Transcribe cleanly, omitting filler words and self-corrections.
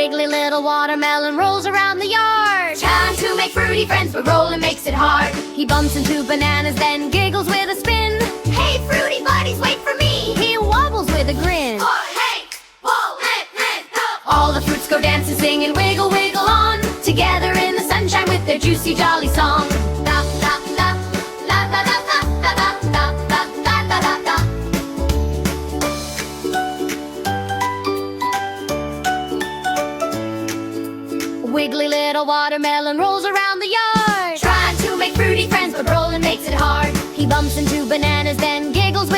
wiggly little watermelon rolls around the yard, Trying to make fruity friends, but rolling makes it hard. he bumps into bananas, then giggles with a spin. Hey, fruity buddies, wait for me. He wobbles with a grin. Oh, hey, whoa, hey, ho. All the fruits go dancing, singing wiggle, wiggle on, together in the sunshine with their juicy, jolly song. La, la, la, la, la, la, la, la, la, la, la, la, la, la. Wiggly little watermelon rolls around the yard, Trying to make fruity friends, but rolling makes it hard. he bumps into bananas, then giggles